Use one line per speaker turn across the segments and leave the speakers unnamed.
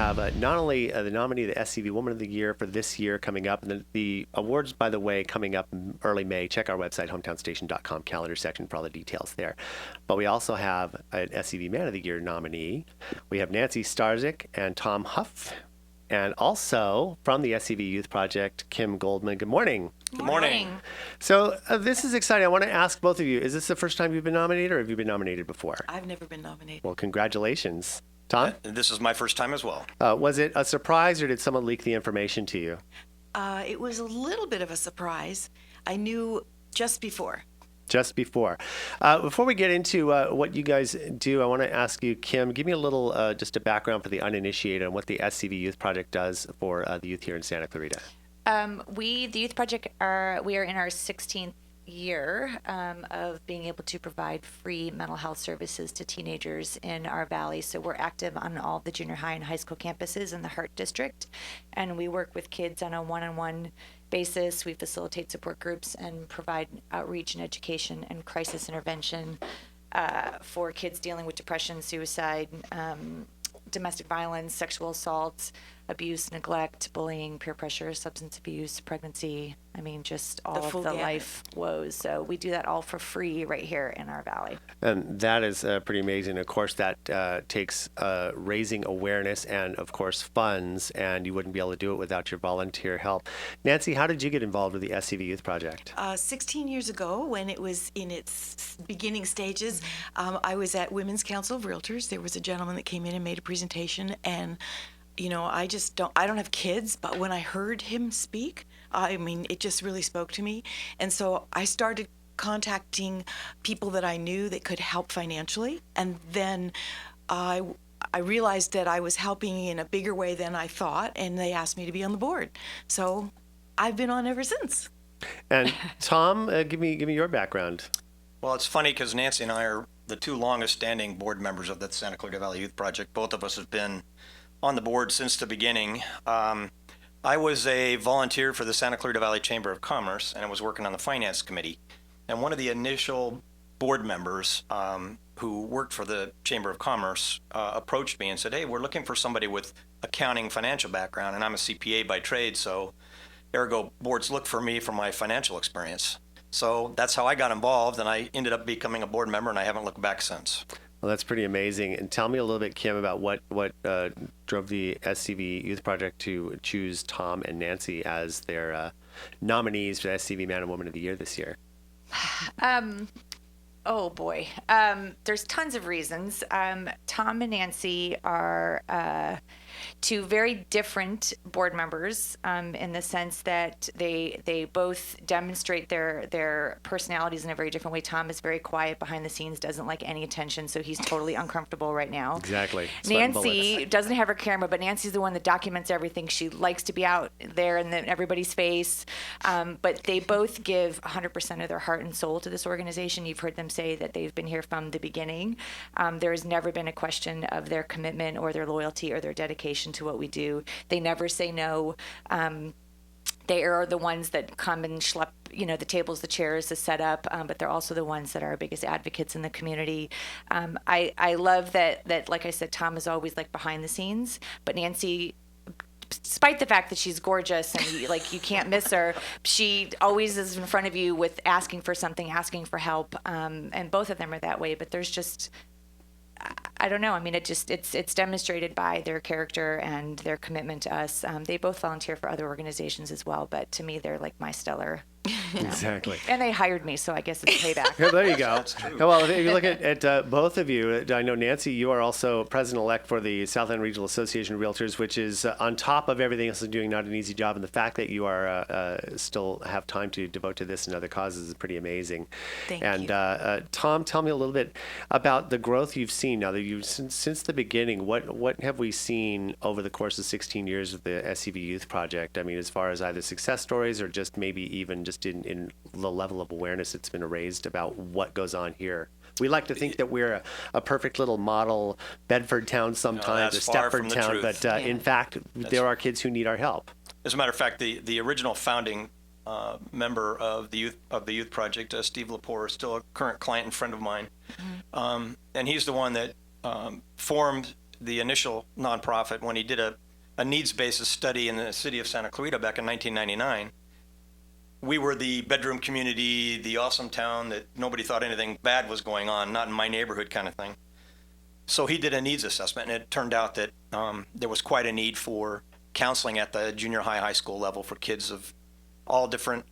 have not only the nominee of the SCV Woman of the Year for this year coming up, and the awards, by the way, coming up in early May. Check our website, hometownstation.com, calendar section for all the details there. But we also have an SCV Man of the Year nominee. We have Nancy Starczyk and Tom Hough. And also from the SCV Youth Project, Kim Goldman. Good morning.
Good morning.
So this is exciting. I want to ask both of you, is this the first time you've been nominated, or have you been nominated before?
I've never been nominated.
Well, congratulations. Tom?
This is my first time as well.
Was it a surprise, or did someone leak the information to you?
It was a little bit of a surprise. I knew just before.
Just before. Before we get into what you guys do, I want to ask you, Kim, give me a little, just a background for the uninitiated on what the SCV Youth Project does for the youth here in Santa Clarita.
The Youth Project, we are in our 16th year of being able to provide free mental health services to teenagers in our valley. So we're active on all the junior high and high school campuses in the Heart District, and we work with kids on a one-on-one basis. We facilitate support groups and provide outreach and education and crisis intervention for kids dealing with depression, suicide, domestic violence, sexual assault, abuse, neglect, bullying, peer pressure, substance abuse, pregnancy. I mean, just all of the life woes. So we do that all for free right here in our valley.
And that is pretty amazing. Of course, that takes raising awareness and, of course, funds, and you wouldn't be able to do it without your volunteer help. Nancy, how did you get involved with the SCV Youth Project?
16 years ago, when it was in its beginning stages, I was at Women's Council of Realtors. There was a gentleman that came in and made a presentation, and I don't have kids, but when I heard him speak, I mean, it just really spoke to me. And so I started contacting people that I knew that could help financially. And then I realized that I was helping in a bigger way than I thought, and they asked me to be on the board. So I've been on ever since.
And Tom, give me your background.
Well, it's funny because Nancy and I are the two longest standing board members of the Santa Clarita Valley Youth Project. Both of us have been on the board since the beginning. I was a volunteer for the Santa Clarita Valley Chamber of Commerce, and I was working on the finance committee. And one of the initial board members who worked for the Chamber of Commerce approached me and said, "Hey, we're looking for somebody with accounting financial background," and I'm a CPA by trade, so ergo boards look for me for my financial experience. So that's how I got involved, and I ended up becoming a board member, and I haven't looked back since.
Well, that's pretty amazing. And tell me a little bit, Kim, about what drove the SCV Youth Project to choose Tom and Nancy as their nominees for the SCV Man and Woman of the Year this year.
Oh boy, there's tons of reasons. Tom and Nancy are two very different board members in the sense that they both demonstrate their personalities in a very different way. Tom is very quiet behind the scenes, doesn't like any attention, so he's totally uncomfortable right now.
Exactly.
Nancy doesn't have her camera, but Nancy's the one that documents everything. She likes to be out there in everybody's face, but they both give 100% of their heart and soul to this organization. You've heard them say that they've been here from the beginning. There has never been a question of their commitment or their loyalty or their dedication to what we do. They never say no. They are the ones that come and schlep, the tables, the chairs, the setup, but they're also the ones that are our biggest advocates in the community. I love that, like I said, Tom is always like behind the scenes, but Nancy, despite the fact that she's gorgeous and you can't miss her, she always is in front of you with asking for something, asking for help, and both of them are that way. But there's just, I don't know. I mean, it's demonstrated by their character and their commitment to us. They both volunteer for other organizations as well, but to me, they're like my stellar.
Exactly.
And they hired me, so I guess it's payback.
Yeah, there you go. That's true. Well, if you look at both of you, I know, Nancy, you are also president-elect for the Southland Regional Association of Realtors, which is on top of everything else, is doing not an easy job. And the fact that you are still have time to devote to this and other causes is pretty amazing.
Thank you.
Tom, tell me a little bit about the growth you've seen now that you've since the beginning. What have we seen over the course of 16 years of the SCV Youth Project? I mean, as far as either success stories or just maybe even just in the level of awareness that's been raised about what goes on here. We like to think that we're a perfect little model Bedford town sometimes, a Stepford town, but in fact, there are kids who need our help.
As a matter of fact, the original founding member of the youth project, Steve Lepore, is still a current client and friend of mine, and he's the one that formed the initial nonprofit, when he did a needs-based study in the city of Santa Clarita back in 1999, we were the bedroom community, the awesome town that nobody thought anything bad was going on, not in my neighborhood kind of thing. So he did a needs assessment, and it turned out that there was quite a need for counseling at the junior high school level for kids of all different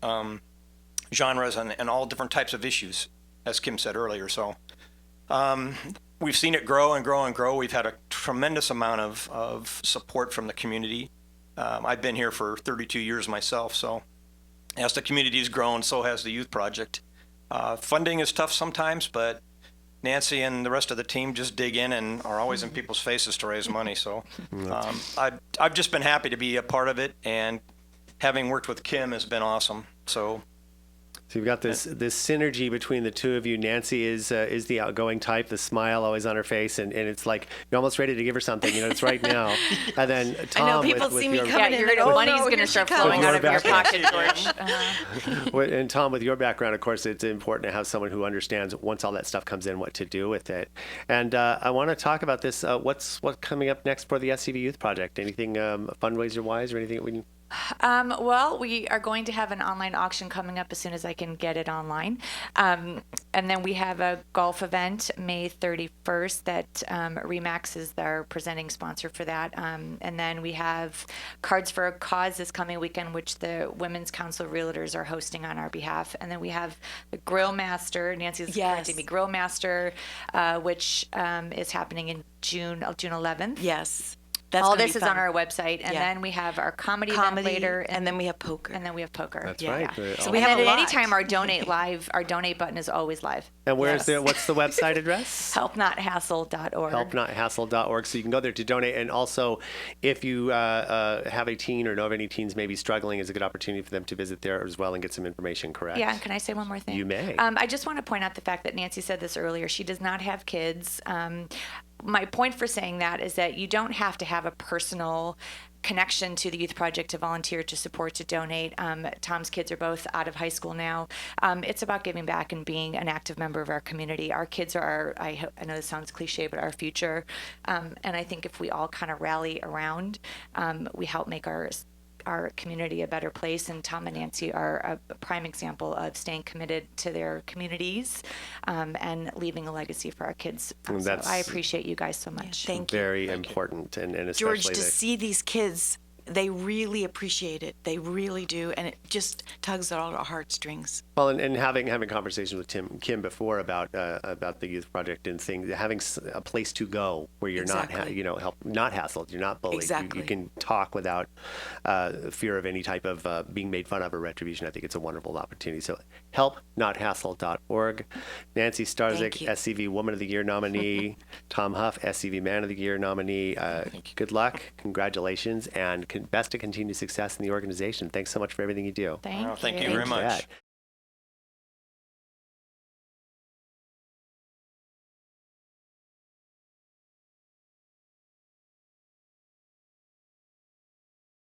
genres and all different types of issues, as Kim said earlier. So we've seen it grow and grow and grow. We've had a tremendous amount of support from the community. I've been here for 32 years myself, so as the community's grown, so has the youth project. Funding is tough sometimes, but Nancy and the rest of the team just dig in and are always in people's faces to raise money. So I've just been happy to be a part of it, and having worked with Kim has been awesome. So
you've got this synergy between the two of you. Nancy is the outgoing type, the smile always on her face, and it's like you're almost ready to give her something. It's right now. And then Tom,
I know people
with
see me
your,
coming in.
The money's going to start flowing out of your pocket, George.
And Tom, with your background, of course, it's important to have someone who understands once all that stuff comes in, what to do with it. And I want to talk about this. What's coming up next for the SCV Youth Project? Anything fundraiser-wise or anything that we?
Well, we are going to have an online auction coming up as soon as I can get it online. And then we have a golf event May 31st that Remax is our presenting sponsor for that. And then we have Cards for a Cause this coming weekend, which the Women's Council of Realtors are hosting on our behalf. And then we have the Grill Master, Nancy's correcting me, Grill Master, which is happening in June 11th.
Yes.
All this is on our website, and then we have our comedy event later,
and then we have poker.
That's right.
So we have
at any time our donate button is always live.
And what's the website address?
Helpnothassle.org.
Helpnothassle.org. So you can go there to donate. And also, if you have a teen or know of any teens maybe struggling, is a good opportunity for them to visit there as well and get some information, correct?
Yeah, and can I say one more thing?
You may.
I just want to point out the fact that Nancy said this earlier. She does not have kids. My point for saying that is that you don't have to have a personal connection to the Youth Project to volunteer, to support, to donate. Tom's kids are both out of high school now. It's about giving back and being an active member of our community. Our kids are I know this sounds cliche, but our future. And I think if we all kind of rally around, we help make our community a better place. And Tom and Nancy are a prime example of staying committed to their communities and leaving a legacy for our kids. So I appreciate you guys so much.
Thank you.
Very important, and especially
George, to see these kids, they really appreciate it. They really do, and it just tugs at all our heartstrings.
Well, and having conversations with Kim before about the youth project and things, having a place to go where you're not not hassled, you're not bullied.
Exactly.
You can talk without fear of any type of being made fun of or retribution. I think it's a wonderful opportunity. So helpnothassle.org. Nancy Starczyk, SCV Woman of the Year nominee. Tom Hough, SCV Man of the Year nominee. Good luck, congratulations, and best of continued success in the organization. Thanks so much for everything you do.
Thank you.
Thank you very much.